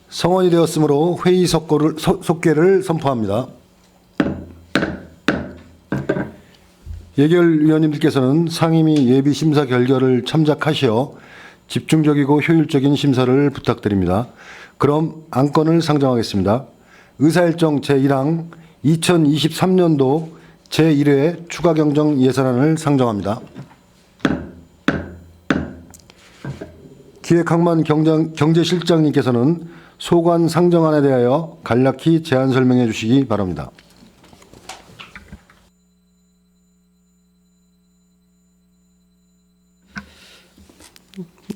성원이 되었으므로 회의 속개를 선포합니다. 예결위원님들께서는 상임위 예비심사 결결을 참작하시어 집중적이고 효율적인 심사를 부탁드립니다. 그럼 안건을 상정하겠습니다. 의사일정 제1항 2023년도 제1회 추가경정 예산안을 상정합니다. 기획항만 경제실장님께서는 소관 상정안에 대하여 간략히 제안 설명해 주시기 바랍니다.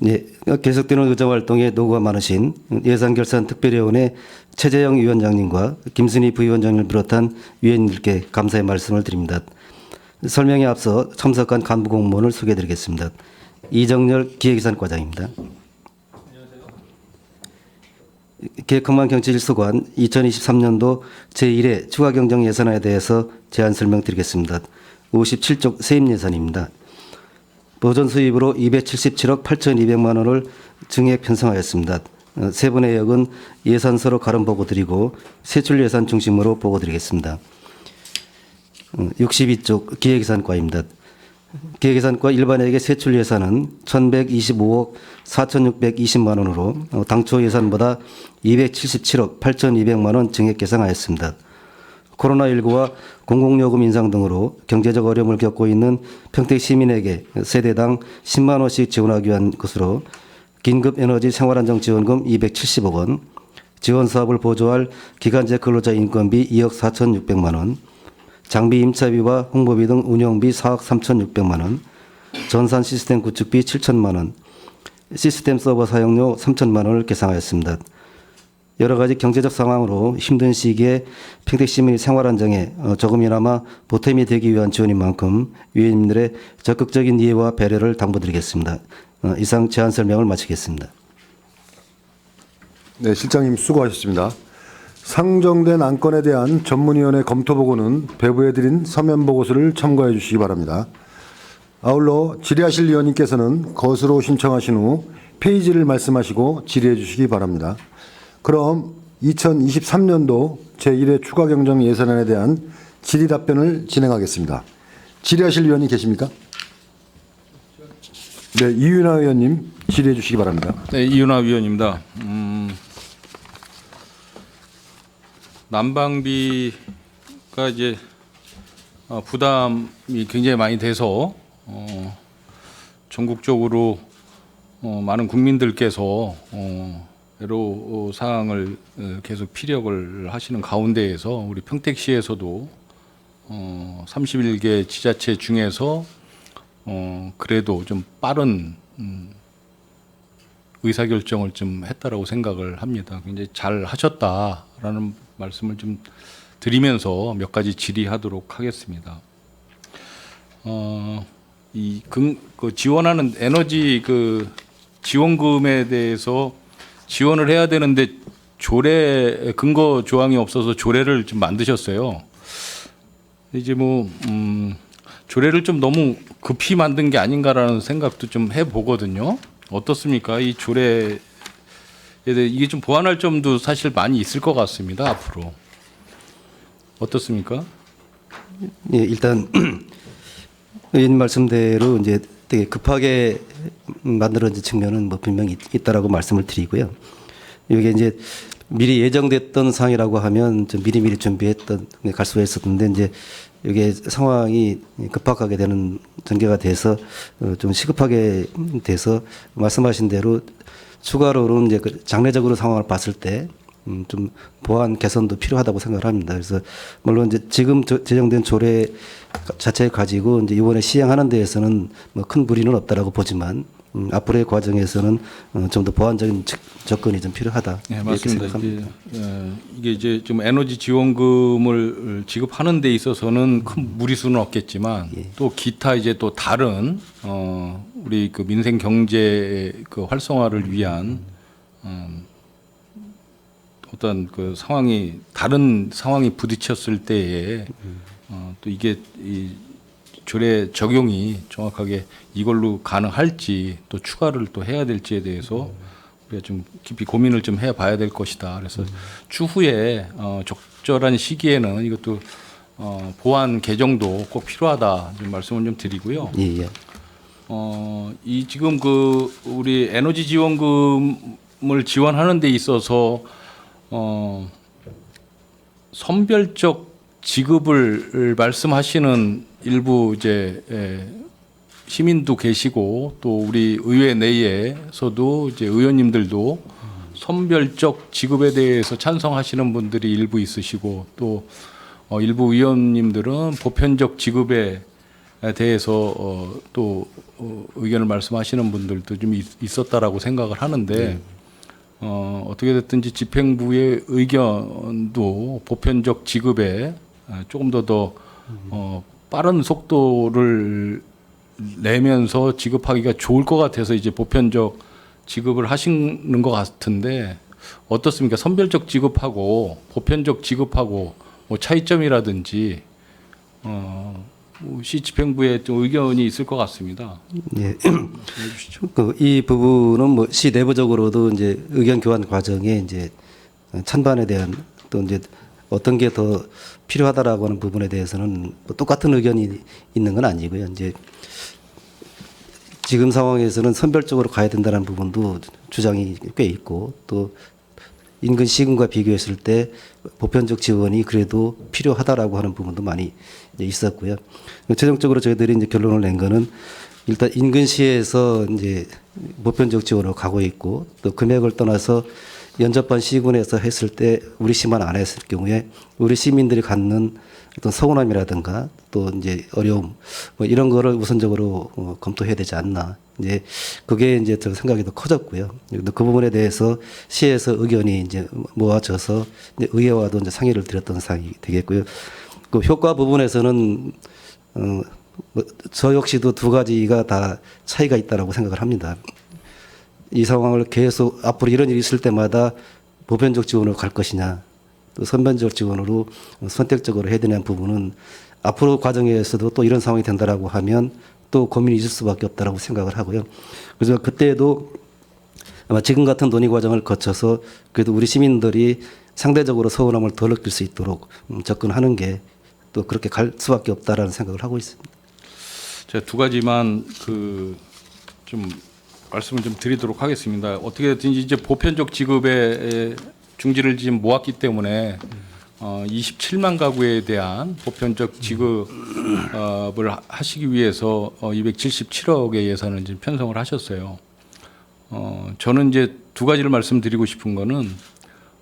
네, 계속되는 의정활동에 노고가 많으신 예산결산특별위원회 최재형 위원장님과 김순희 부위원장님을 비롯한 위원님들께 감사의 말씀을 드립니다. 설명에 앞서 참석한 간부 공무원을 소개해드리겠습니다. 이정열 기획예산과장입니다. 기획항만 경제실소관 2023년도 제1회 추가경정 예산안에 대해서 제안 설명드리겠습니다. 57쪽 세입예산입니다. 보존 수입으로 277억 8,200만 원을 증액 편성하였습니다. 세 분의 역은 예산서로 가름 보고 드리고 세출 예산 중심으로 보고 드리겠습니다. 62쪽 기획예산과입니다. 기획예산과 일반회계 세출 예산은 1,125억 4,620만 원으로 당초 예산보다 277억 8,200만 원 증액 계상하였습니다. 코로나19와 공공요금 인상 등으로 경제적 어려움을 겪고 있는 평택 시민에게 세대당 10만 원씩 지원하기 위한 것으로 긴급에너지 생활안정지원금 270억 원, 지원사업을 보조할 기간제 근로자 인건비 2억 4,600만 원, 장비 임차비와 홍보비 등 운영비 4억 3,600만 원, 전산 시스템 구축비 7천만 원, 시스템 서버 사용료 3천만 원을 계상하였습니다. 여러 가지 경제적 상황으로 힘든 시기에 평택 시민의 생활 안정에 조금이나마 보탬이 되기 위한 지원인 만큼 위원님들의 적극적인 이해와 배려를 당부드리겠습니다. 이상 제안 설명을 마치겠습니다. 네, 실장님 수고하셨습니다. 상정된 안건에 대한 전문위원회 검토 보고는 배부해드린 서면 보고서를 참고해 주시기 바랍니다. 아울러 질의하실 위원님께서는 것으로 신청하신 후 페이지를 말씀하시고 질의해 주시기 바랍니다. 그럼 2023년도 제1회 추가경정 예산안에 대한 질의 답변을 진행하겠습니다. 질의하실 위원이 계십니까? 네, 이윤하 의원님 질의해 주시기 바랍니다. 네, 이윤하 위원입니다. 난방비가 이제 부담이 굉장히 많이 돼서 전국적으로 많은 국민들께서 애로 사항을 계속 피력을 하시는 가운데에서 우리 평택시에서도 31개 지자체 중에서 그래도 좀 빠른 의사결정을 좀 했다라고 생각을 합니다. 굉장히 잘 하셨다라는 말씀을 좀 드리면서 몇 가지 질의하도록 하겠습니다. 그 지원하는 에너지 그 지원금에 대해서 지원을 해야 되는데 조례 근거 조항이 없어서 조례를 좀 만드셨어요. 이제 조례를 좀 너무 급히 만든 게 아닌가라는 생각도 좀 해보거든요. 어떻습니까? 이 조례에 대해 이게 좀 보완할 점도 사실 많이 있을 것 같습니다. 앞으로 어떻습니까? 예, 일단 의원님 말씀대로 이제 되게 급하게 만들어진 측면은 분명히 있다라고 말씀을 드리고요. 이게 이제 미리 예정됐던 사항이라고 하면 좀 미리미리 준비했던 갈 수가 있었는데 이제 이게 상황이 급박하게 되는 전개가 돼서 좀 시급하게 돼서 말씀하신 대로 추가로는 이제 장래적으로 상황을 봤을 때 좀 보완 개선도 필요하다고 생각을 합니다. 그래서 물론 이제 지금 제정된 조례 자체 가지고 이제 이번에 시행하는 데에서는 뭐 큰 무리는 없다라고 보지만 앞으로의 과정에서는 좀 더 보완적인 접근이 좀 필요하다. 네, 맞습니다. 이게 이제 좀 에너지 지원금을 지급하는 데 있어서는 큰 무리수는 없겠지만 또 기타 이제 또 다른 우리 그 민생 경제 그 활성화를 위한 어떤 그 상황이 다른 상황이 부딪혔을 때에 또 이게 이 조례 적용이 정확하게 이걸로 가능할지 또 추가를 또 해야 될지에 대해서 우리가 좀 깊이 고민을 좀 해봐야 될 것이다. 그래서 추후에 적절한 시기에는 이것도 보완 개정도 꼭 필요하다 좀 말씀을 좀 드리고요. 예, 예. 이 지금 그 우리 에너지 지원금을 지원하는 데 있어서 선별적 지급을 말씀하시는 일부 이제 시민도 계시고 또 우리 의회 내에서도 이제 의원님들도 선별적 지급에 대해서 찬성하시는 분들이 일부 있으시고 또 일부 의원님들은 보편적 지급에 대해서 또 의견을 말씀하시는 분들도 좀 있었다라고 생각을 하는데 어떻게 됐든지 집행부의 의견도 보편적 지급에 조금 더 빠른 속도를 내면서 지급하기가 좋을 것 같아서 이제 보편적 지급을 하시는 것 같은데 어떻습니까? 선별적 지급하고 보편적 지급하고 뭐 차이점이라든지 시 집행부에 좀 의견이 있을 것 같습니다. 예. 말씀해 주시죠. 이 부분은 뭐 시 내부적으로도 이제 의견 교환 과정에 이제 찬반에 대한 또 이제 어떤 게 더 필요하다라고 하는 부분에 대해서는 뭐 똑같은 의견이 있는 건 아니고요. 이제 지금 상황에서는 선별적으로 가야 된다는 부분도 주장이 꽤 있고 또 인근 시군과 비교했을 때 보편적 지원이 그래도 필요하다라고 하는 부분도 많이 이제 있었고요. 최종적으로 저희들이 이제 결론을 낸 거는 일단 인근시에서 이제 보편적 지원으로 가고 있고 또 금액을 떠나서 연접한 시군에서 했을 때 우리 시만 안 했을 경우에 우리 시민들이 갖는 어떤 서운함이라든가 또 이제 어려움 뭐 이런 거를 우선적으로 검토해야 되지 않나. 이제 그게 이제 저 생각이 더 커졌고요. 그 부분에 대해서 시에서 의견이 이제 모아져서 이제 의회와도 이제 상의를 드렸던 사항이 되겠고요. 그 효과 부분에서는 저 역시도 두 가지가 다 차이가 있다라고 생각을 합니다. 이 상황을 계속 앞으로 이런 일이 있을 때마다 보편적 지원으로 갈 것이냐 또 선변적 지원으로 선택적으로 해야 되는 부분은 앞으로 과정에서도 또 이런 상황이 된다라고 하면 또 고민이 있을 수밖에 없다라고 생각을 하고요. 그래서 그때도 아마 지금 같은 논의 과정을 거쳐서 그래도 우리 시민들이 상대적으로 서운함을 덜 느낄 수 있도록 접근하는 게 또 그렇게 갈 수밖에 없다라는 생각을 하고 있습니다. 제가 두 가지만 그 좀 말씀을 좀 드리도록 하겠습니다. 어떻게 됐든지 이제 보편적 지급에 중지를 지금 모았기 때문에 27만 가구에 대한 보편적 지급을 하시기 위해서 277억의 예산을 지금 편성을 하셨어요. 저는 이제 두 가지를 말씀드리고 싶은 거는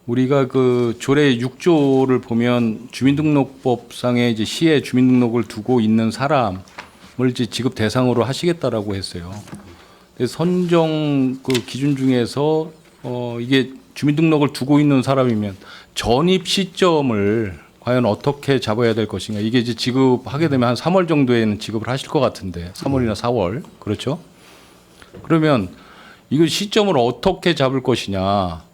우리가 그 조례 6조를 보면 주민등록법상에 이제 시에 주민등록을 두고 있는 사람을 이제 지급 대상으로 하시겠다라고 했어요. 그래서 선정 그 기준 중에서 이게 주민등록을 두고 있는 사람이면 전입 시점을 과연 어떻게 잡아야 될 것인가. 이게 이제 지급하게 되면 한 3월 정도에는 지급을 하실 것 같은데 3월이나 4월 그렇죠? 그러면 이거 시점을 어떻게 잡을 것이냐.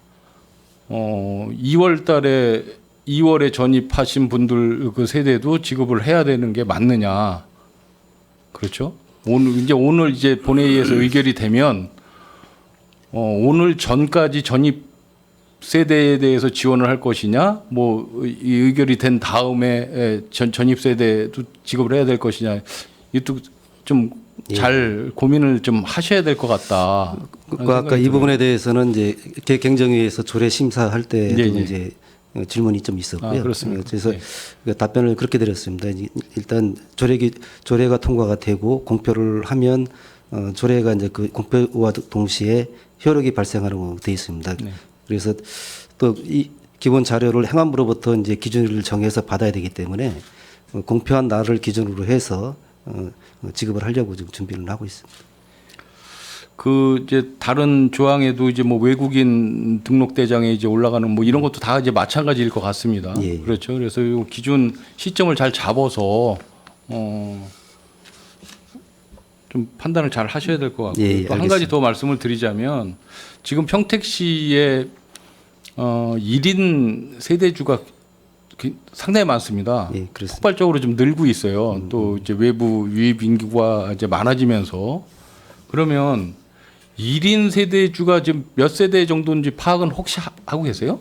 2월에 전입하신 분들 그 세대도 지급을 해야 되는 게 맞느냐. 그렇죠? 오늘 이제 본회의에서 의결이 되면 오늘 전까지 전입 세대에 대해서 지원을 할 것이냐, 뭐 이 의결이 된 다음에 전입 세대도 지급을 해야 될 것이냐, 이것도 좀 잘 고민을 좀 하셔야 될 것 같다. 아까 이 부분에 대해서는 이제 개경정위에서 조례 심사할 때도 예, 예. 이제 질문이 좀 있었고요. 그렇습니다. 그래서 예. 답변을 그렇게 드렸습니다. 일단 조례가 통과가 되고 공표를 하면 조례가 이제 그 공표와 동시에 효력이 발생하는 걸로 되어 있습니다. 네. 그래서 또 이 기본 자료를 행안부로부터 이제 기준을 정해서 받아야 되기 때문에 공표한 날을 기준으로 해서 지급을 하려고 지금 준비를 하고 있습니다. 그 이제 다른 조항에도 이제 뭐 외국인 등록대장에 이제 올라가는 뭐 이런 것도 다 이제 마찬가지일 것 같습니다. 예. 그렇죠. 그래서 이 기준 시점을 잘 잡아서 좀 판단을 잘 하셔야 될 것 같고요. 예, 또 한 가지 더 말씀을 드리자면 지금 평택시에 1인 세대주가 상당히 많습니다. 예, 그렇습니다. 폭발적으로 좀 늘고 있어요. 또 이제 외부 유입 인구가 이제 많아지면서 그러면 1인 세대주가 지금 몇 세대 정도인지 파악은 혹시 하고 계세요?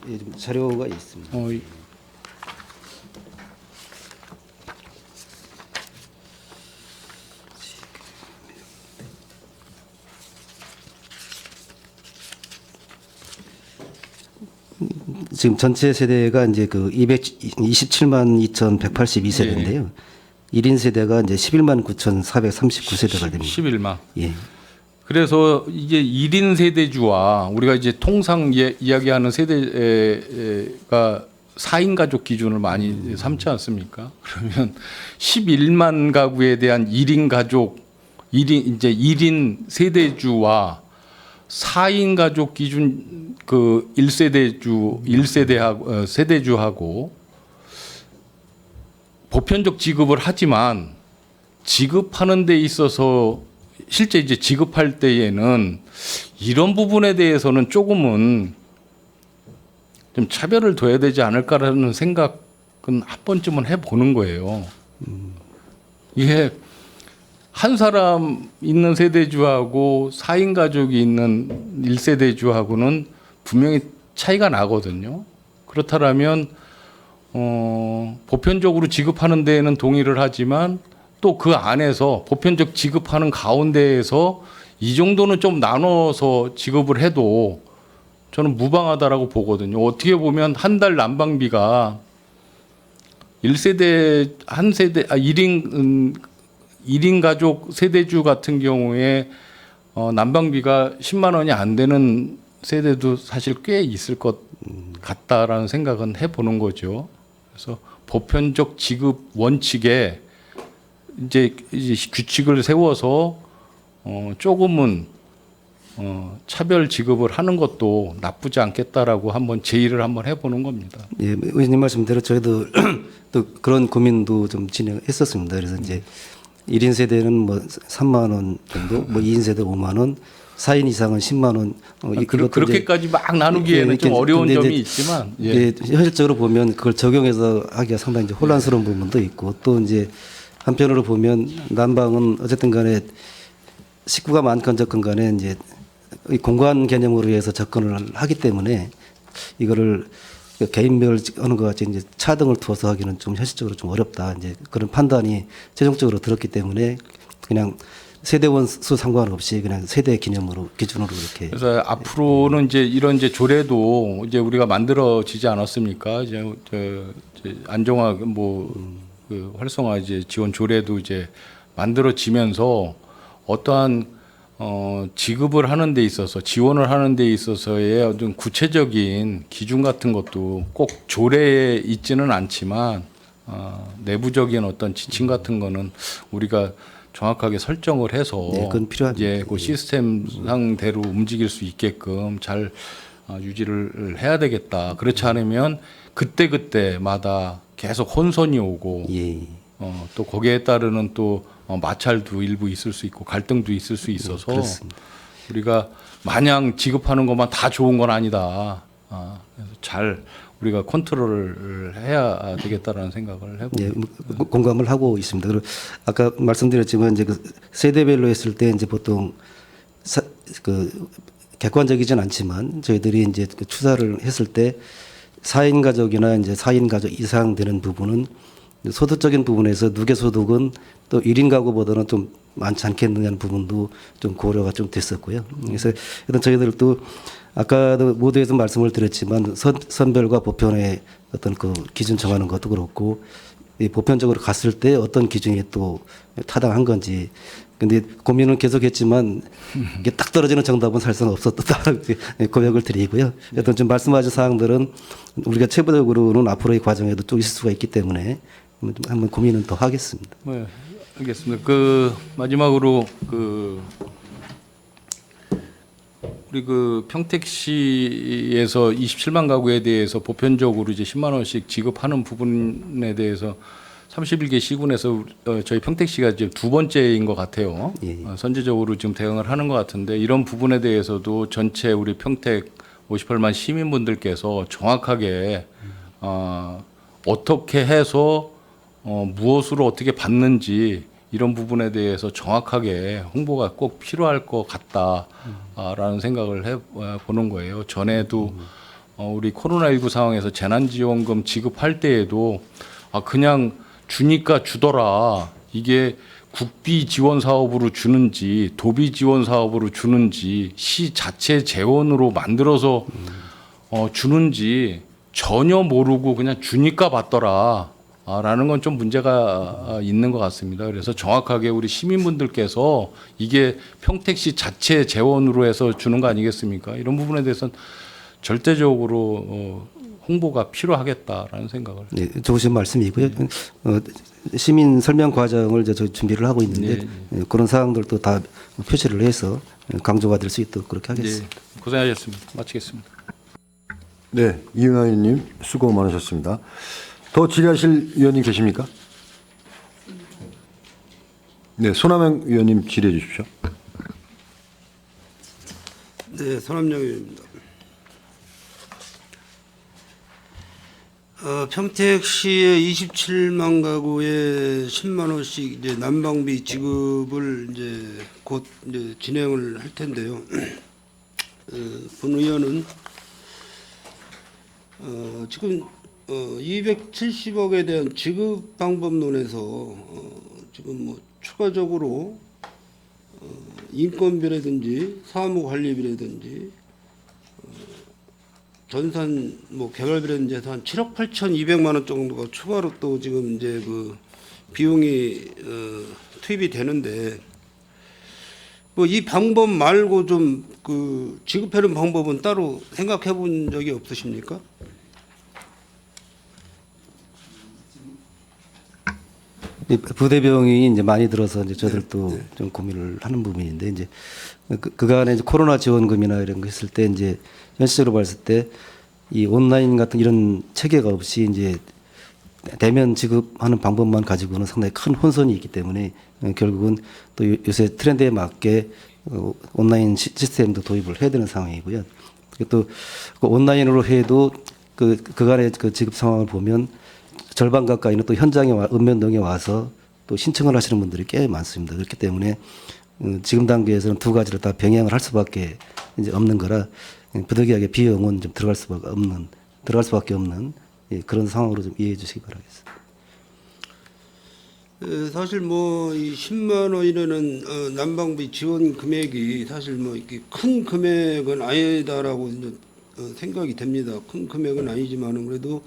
예, 좀 자료가 있습니다. 지금 전체 세대가 이제 그 227만 2,182세대인데요. 1인 세대가 이제 11만 9,439세대가 됩니다. 11만. 예. 그래서 이제 1인 세대주와 우리가 이제 통상 이야기하는 세대가 4인 가족 기준을 많이 삼지 않습니까? 그러면 11만 가구에 대한 1인 가족, 1인 세대주와 4인 가족 기준 그 1세대하고 세대주하고 보편적 지급을 하지만 지급하는 데 있어서 실제 이제 지급할 때에는 이런 부분에 대해서는 조금은 좀 차별을 둬야 되지 않을까라는 생각은 한 번쯤은 해보는 거예요. 이게 한 사람 있는 세대주하고 4인 가족이 있는 1세대주하고는 분명히 차이가 나거든요. 그렇다면 보편적으로 지급하는 데에는 동의를 하지만 또 그 안에서 보편적 지급하는 가운데에서 이 정도는 좀 나눠서 지급을 해도 저는 무방하다라고 보거든요. 어떻게 보면 한 달 난방비가 1세대 한 세대 1인 가족 세대주 같은 경우에 난방비가 10만 원이 안 되는 세대도 사실 꽤 있을 것 같다라는 생각은 해보는 거죠. 그래서 보편적 지급 원칙에 이제 규칙을 세워서 조금은 차별 지급을 하는 것도 나쁘지 않겠다라고 한번 제의를 한번 해보는 겁니다. 예, 의원님 말씀대로 저희도 또 그런 고민도 좀 진행했었습니다. 그래서 이제 1인 세대는 뭐 3만 원 정도, 뭐 2인 세대 5만 원, 4인 이상은 10만 원. 그렇게까지 막 나누기에는 좀 어려운 점이 있지만 예, 현실적으로 보면 그걸 적용해서 하기가 상당히 이제 혼란스러운 부분도 있고 또 이제 한편으로 보면 난방은 어쨌든 간에 식구가 많건 적건 간에 이제 이 공간 개념으로 해서 접근을 하기 때문에 이거를 개인별 하는 것 같이 이제 차등을 두어서 하기는 좀 현실적으로 좀 어렵다. 이제 그런 판단이 최종적으로 들었기 때문에 그냥 세대원 수 상관없이 그냥 세대 기념으로 기준으로 이렇게. 그래서 앞으로는 이제 이런 이제 조례도 이제 우리가 만들어지지 않았습니까? 이제 안정화 그 활성화 이제 지원 조례도 이제 만들어지면서 어떠한 지급을 하는 데 있어서 지원을 하는 데 있어서의 어떤 구체적인 기준 같은 것도 꼭 조례에 있지는 않지만 내부적인 어떤 지침 같은 거는 우리가 정확하게 설정을 해서 네, 그건 필요합니다. 예, 그 시스템 상대로 움직일 수 있게끔 잘 유지를 해야 되겠다. 그렇지 않으면 그때마다 계속 혼선이 오고 예. 또 거기에 따르는 또 마찰도 일부 있을 수 있고 갈등도 있을 수 있어서 그렇습니다. 우리가 마냥 지급하는 것만 다 좋은 건 아니다. 그래서 잘 우리가 컨트롤을 해야 되겠다라는 생각을 해봅니다. 예, 공감을 하고 있습니다. 그리고 아까 말씀드렸지만 이제 그 세대별로 했을 때 이제 보통 그 객관적이진 않지만 저희들이 이제 그 추사를 했을 때 4인 가족이나 이제 4인 가족 이상 되는 부분은 소득적인 부분에서 누계 소득은 또 1인 가구보다는 좀 많지 않겠느냐는 부분도 좀 고려가 좀 됐었고요. 그래서 일단 저희들도 아까도 모두에서 말씀을 드렸지만 선별과 보편의 어떤 그 기준 정하는 것도 그렇고 이 보편적으로 갔을 때 어떤 기준이 또 타당한 건지 근데 고민은 계속했지만 이게 딱 떨어지는 정답은 사실상 없었다 고백을 드리고요. 어떤 좀 말씀하신 사항들은 우리가 최부적으로는 앞으로의 과정에도 또 있을 수가 있기 때문에 한번 고민은 더 하겠습니다. 네, 알겠습니다. 그 마지막으로 우리 그 평택시에서 27만 가구에 대해서 보편적으로 이제 10만 원씩 지급하는 부분에 대해서 31개 시군에서 저희 평택시가 이제 두 번째인 것 같아요. 예. 선제적으로 지금 대응을 하는 것 같은데 이런 부분에 대해서도 전체 우리 평택 58만 시민분들께서 정확하게 어떻게 해서 무엇으로 어떻게 받는지 이런 부분에 대해서 정확하게 홍보가 꼭 필요할 것 같다라는 생각을 해 보는 거예요. 전에도 우리 코로나19 상황에서 재난지원금 지급할 때에도 그냥 주니까 주더라. 이게 국비 지원 사업으로 주는지 도비 지원 사업으로 주는지 시 자체 재원으로 만들어서 주는지 전혀 모르고 그냥 주니까 받더라. 라는 건 좀 문제가 있는 것 같습니다. 그래서 정확하게 우리 시민분들께서 이게 평택시 자체 재원으로 해서 주는 거 아니겠습니까? 이런 부분에 대해서는 절대적으로 홍보가 필요하겠다라는 생각을. 네, 좋으신 말씀이고요. 시민 설명 과정을 저 준비를 하고 있는데 그런 사항들도 다 표시를 해서 강조가 될 수 있도록 그렇게 하겠습니다. 네, 고생하셨습니다. 마치겠습니다. 네, 이은하 의원님 수고 많으셨습니다. 더 질의하실 의원님 계십니까? 네, 손남영 의원님 질의해 주십시오. 네, 손남영 의원입니다. 평택시의 27만 가구에 10만 원씩 이제 난방비 지급을 이제 곧 이제 진행을 할 텐데요. 본 의원은 지금 270억에 대한 지급 방법론에서 지금 뭐 추가적으로 인건비라든지 사무관리비라든지 전산 뭐 개발비라든지 해서 한 7억 8,200만 원 정도가 추가로 또 지금 이제 그 비용이 투입이 되는데 뭐 이 방법 말고 좀 그 지급하는 방법은 따로 생각해 본 적이 없으십니까? 부대병이 이제 많이 들어서 이제 저들도 좀 고민을 하는 부분인데 이제 그간에 이제 코로나 지원금이나 이런 거 했을 때 이제 현실적으로 봤을 때 이 온라인 같은 이런 체계가 없이 이제 대면 지급하는 방법만 가지고는 상당히 큰 혼선이 있기 때문에 결국은 또 요새 트렌드에 맞게 온라인 시스템도 도입을 해야 되는 상황이고요. 또 그 온라인으로 해도 그간의 그 지급 상황을 보면 절반 가까이는 또 현장에 읍면동에 와서 또 신청을 하시는 분들이 꽤 많습니다. 그렇기 때문에 지금 단계에서는 두 가지를 다 병행을 할 수밖에 이제 없는 거라 부득이하게 비용은 좀 들어갈 수밖에 없는 그런 상황으로 좀 이해해 주시기 바라겠습니다. 사실 뭐 이 10만 원이라는 난방비 지원 금액이 사실 뭐 이렇게 큰 금액은 아니다라고 이제 생각이 됩니다. 큰 금액은 아니지만은 그래도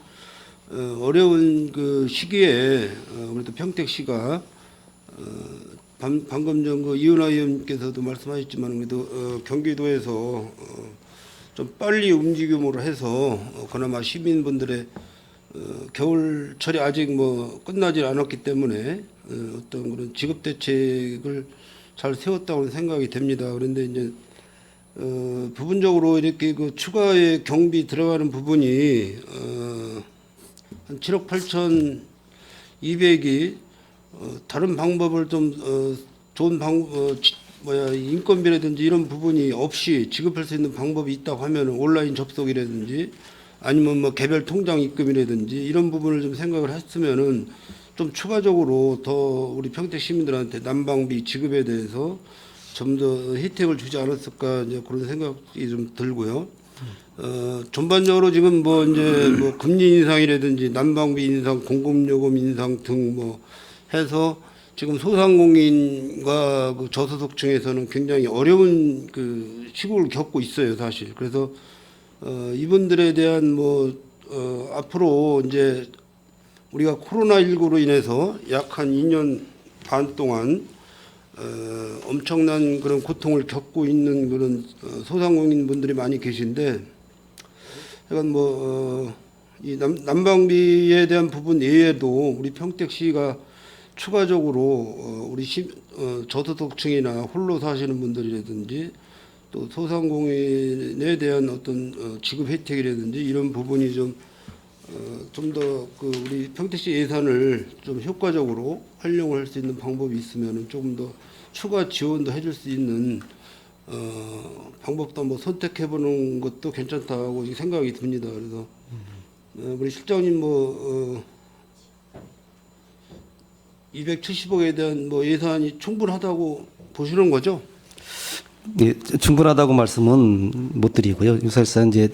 어려운 그 시기에 그래도 평택시가 방금 전 그 이은하 의원께서도 말씀하셨지만 그래도 경기도에서 좀 빨리 움직임으로 해서 그나마 시민분들의 겨울철이 아직 뭐 끝나지 않았기 때문에 어떤 그런 지급 대책을 잘 세웠다고 생각이 됩니다. 그런데 이제 부분적으로 이렇게 그 추가의 경비 들어가는 부분이 한 7억 8,200이 다른 방법을 좀 좋은 인건비라든지 이런 부분이 없이 지급할 수 있는 방법이 있다고 하면 온라인 접속이라든지 아니면 뭐 개별 통장 입금이라든지 이런 부분을 좀 생각을 했으면은 좀 추가적으로 더 우리 평택 시민들한테 난방비 지급에 대해서 좀 더 혜택을 주지 않았을까 이제 그런 생각이 좀 들고요. 전반적으로 지금 뭐 이제 뭐 금리 인상이라든지 난방비 인상, 공급요금 인상 등 뭐 해서 지금 소상공인과 그 저소득층에서는 굉장히 어려운 그 시국을 겪고 있어요, 사실. 그래서 이분들에 대한 뭐 앞으로 이제 우리가 코로나19로 인해서 약 한 2년 반 동안 엄청난 그런 고통을 겪고 있는 그런 소상공인 분들이 많이 계신데, 약간 이 난방비에 대한 부분 외에도 우리 평택시가 추가적으로 우리 저소득층이나 홀로 사시는 분들이라든지 또 소상공인에 대한 어떤 지급 혜택이라든지 이런 부분이 좀 더 그 우리 평택시 예산을 좀 효과적으로 활용할 수 있는 방법이 있으면 조금 더 추가 지원도 해줄 수 있는 방법도 한번 선택해 보는 것도 괜찮다고 생각이 듭니다. 그래서 우리 실장님 270억에 대한 뭐 예산이 충분하다고 보시는 거죠? 예, 충분하다고 말씀은 못 드리고요. 사실상 이제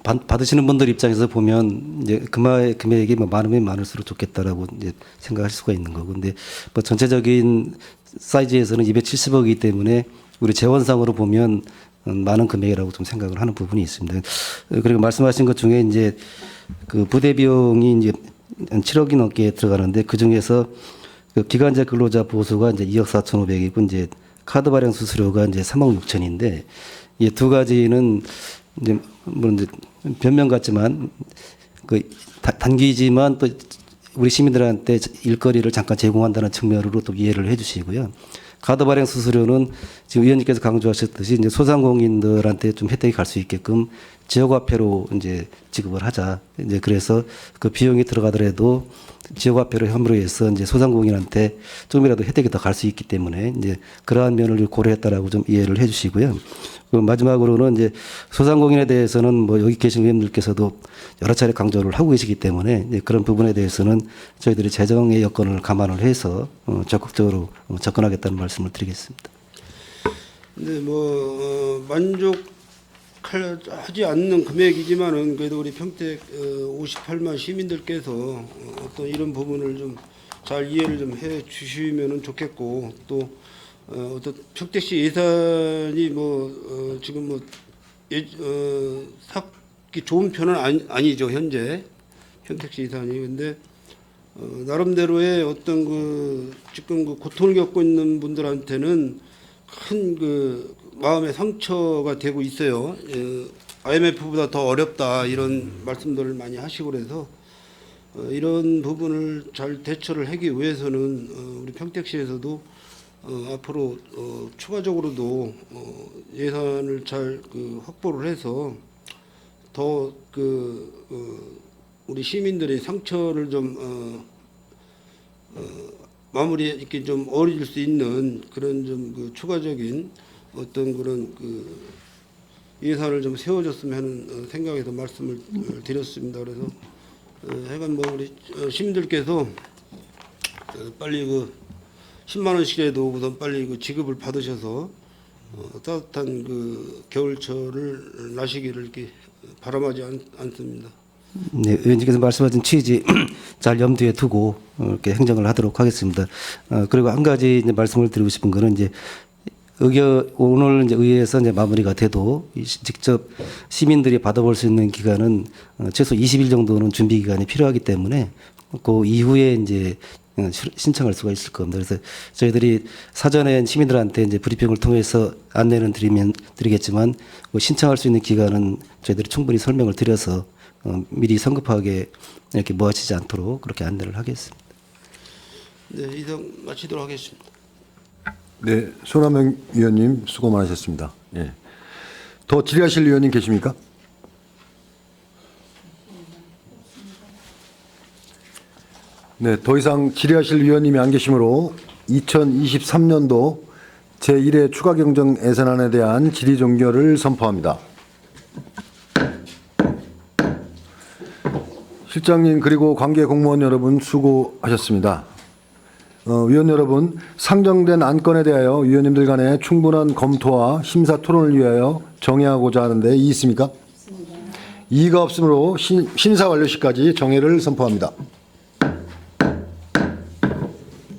받으시는 분들 입장에서 보면 이제 금액이 뭐 많으면 많을수록 좋겠다라고 이제 생각할 수가 있는 거고, 근데 뭐 전체적인 사이즈에서는 270억이기 때문에 우리 재원상으로 보면 많은 금액이라고 좀 생각을 하는 부분이 있습니다. 그리고 말씀하신 것 중에 이제 그 부대 비용이 이제 7억이 넘게 들어가는데 그 중에서 그 기간제 근로자 보수가 이제 2억 4,500이고 이제 카드 발행 수수료가 이제 3억 6천인데 이 두 가지는 이제 물론 이제 변명 같지만 그 단기지만 또 우리 시민들한테 일거리를 잠깐 제공한다는 측면으로 또 이해를 해주시고요. 카드 발행 수수료는 지금 의원님께서 강조하셨듯이 이제 소상공인들한테 좀 혜택이 갈 수 있게끔 지역화폐로 이제 지급을 하자. 이제 그래서 그 비용이 들어가더라도 지역화폐로 함으로해서 이제 소상공인한테 조금이라도 혜택이 더 갈 수 있기 때문에 이제 그러한 면을 고려했다라고 좀 이해를 해주시고요. 그 마지막으로는 이제 소상공인에 대해서는 뭐 여기 계신 의원님들께서도 여러 차례 강조를 하고 계시기 때문에 이제 그런 부분에 대해서는 저희들이 재정의 여건을 감안을 해서 적극적으로 접근하겠다는 말씀을 드리겠습니다. 근데 뭐 만족하지 않는 금액이지만은 그래도 우리 평택 58만 시민들께서 어떤 이런 부분을 좀 잘 이해를 좀 해 주시면은 좋겠고, 또 어떤 평택시 예산이 뭐 지금 뭐 사기 좋은 편은 아니죠, 현재 평택시 예산이. 근데 나름대로의 어떤 그 지금 그 고통을 겪고 있는 분들한테는 큰 그 마음의 상처가 되고 있어요. IMF보다 더 어렵다 이런 말씀들을 많이 하시고 그래서 이런 부분을 잘 대처를 하기 위해서는 우리 평택시에서도 앞으로 추가적으로도 예산을 잘 그 확보를 해서 더 그 우리 시민들의 상처를 좀 마무리 이렇게 좀 어려질 수 있는 그런 좀 그 추가적인 어떤 그런 그 예산을 좀 세워줬으면 하는 생각에서 말씀을 드렸습니다. 그래서 하여간 뭐 우리 시민들께서 빨리 그 10만 원씩이라도 우선 빨리 그 지급을 받으셔서 따뜻한 그 겨울철을 나시기를 이렇게 바람하지 않습니다. 네, 의원님께서 말씀하신 취지 잘 염두에 두고 이렇게 행정을 하도록 하겠습니다. 그리고 한 가지 이제 말씀을 드리고 싶은 거는 이제 오늘 이제 의회에서 이제 마무리가 돼도 직접 시민들이 받아볼 수 있는 기간은 최소 20일 정도는 준비 기간이 필요하기 때문에 그 이후에 이제 신청할 수가 있을 겁니다. 그래서 저희들이 사전에 시민들한테 이제 브리핑을 통해서 안내는 드리겠지만 그 신청할 수 있는 기간은 저희들이 충분히 설명을 드려서 미리 성급하게 이렇게 모아지지 않도록 그렇게 안내를 하겠습니다. 네, 이상 마치도록 하겠습니다. 네, 손하명 위원님 수고 많으셨습니다. 예. 더 질의하실 위원님 계십니까? 네, 더 이상 질의하실 위원님이 안 계시므로 2023년도 제1회 추가 경정 예산안에 대한 질의 종결을 선포합니다. 실장님 그리고 관계 공무원 여러분 수고하셨습니다. 위원 여러분, 상정된 안건에 대하여 위원님들 간의 충분한 검토와 심사 토론을 위하여 정해하고자 하는데 이의 있습니까? 이의가 없으므로 심사 완료 시까지 정회를 선포합니다.